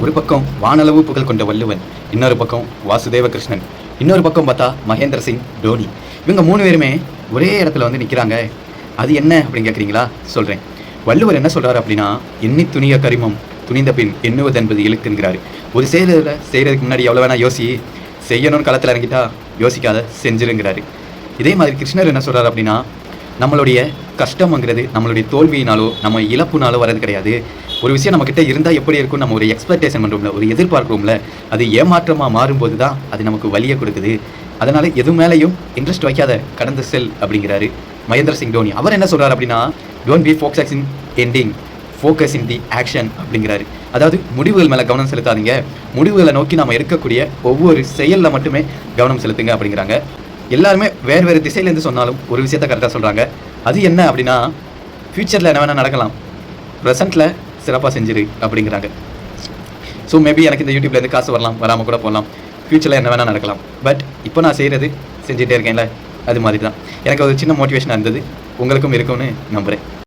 ஒரு பக்கம் வானளவு புகழ் கொண்ட வள்ளுவன், இன்னொரு பக்கம் வாசுதேவ கிருஷ்ணன், இன்னொரு பக்கம் பார்த்தா மகேந்திர சிங் தோனி. இவங்க 3 பேருமே ஒரே இடத்துல வந்து நிற்கிறாங்க. அது என்ன அப்படின்னு கேட்குறீங்களா? சொல்கிறேன். வள்ளுவர் என்ன சொல்கிறாரு அப்படின்னா, எண்ணி துணிய கரிமம் துணிந்த பின் எண்ணுவது என்பது இழுக்குங்கிறாரு. ஒரு செயலில் செய்கிறதுக்கு முன்னாடி எவ்வளோ வேணால் யோசி, செய்யணும்னு களத்தில் இறங்கிட்டா யோசிக்காத செஞ்சிருங்கிறாரு. இதே மாதிரி கிருஷ்ணர் என்ன சொல்கிறார் அப்படின்னா, நம்மளுடைய கஷ்டம்ங்கிறது நம்மளுடைய தோல்வியினாலோ நம்ம இழப்புனாலோ வரது கிடையாது. ஒரு விஷயம் நம்மக்கிட்ட இருந்தால் எப்படி இருக்கும், நம்ம ஒரு எக்ஸ்பெக்டேஷன் பண்ணுறோம்ல, ஒரு எதிர்பார்க்குறோம்ல, அது ஏமாற்றமாக மாறும்போது தான் அது நமக்கு வலியை கொடுக்குது. அதனால் எது மேலேயும் இன்ட்ரெஸ்ட் வைக்காத, கடந்து செல் அப்படிங்கிறாரு மகேந்திர சிங் தோனி. அவர் என்ன சொல்கிறார் அப்படின்னா, don't be focus in ending, focus in the action அப்படிங்கிறாரு. அதாவது முடிவுகள் மேலே கவனம் செலுத்தாதீங்க, முடிவுகளை நோக்கி நம்ம எடுக்கக்கூடிய ஒவ்வொரு செயலில் மட்டுமே கவனம் செலுத்துங்க அப்படிங்கிறாங்க. எல்லாருமே வேறு வேறு திசையிலேருந்து சொன்னாலும் ஒரு விஷயத்த கரெக்டாக சொல்கிறாங்க. அது என்ன அப்படின்னா, ஃப்யூச்சரில் என்ன வேணால் நடக்கலாம், ப்ரெசென்ட்டில் சிறப்பாக செஞ்சிரு அப்படிங்கிறாங்க. ஸோ மேபி எனக்கு இந்த யூடியூப்லேருந்து காசு வரலாம், வராமல் கூட போகலாம், ஃப்யூச்சரில் என்ன வேணால் நடக்கலாம். பட் இப்போ நான் செய்கிறது செஞ்சுட்டே இருக்கேன்ல, அது மாதிரி தான் எனக்கு ஒரு சின்ன மோட்டிவேஷனாக இருந்தது. உங்களுக்கும் இருக்கும்னு நம்புகிறேன்.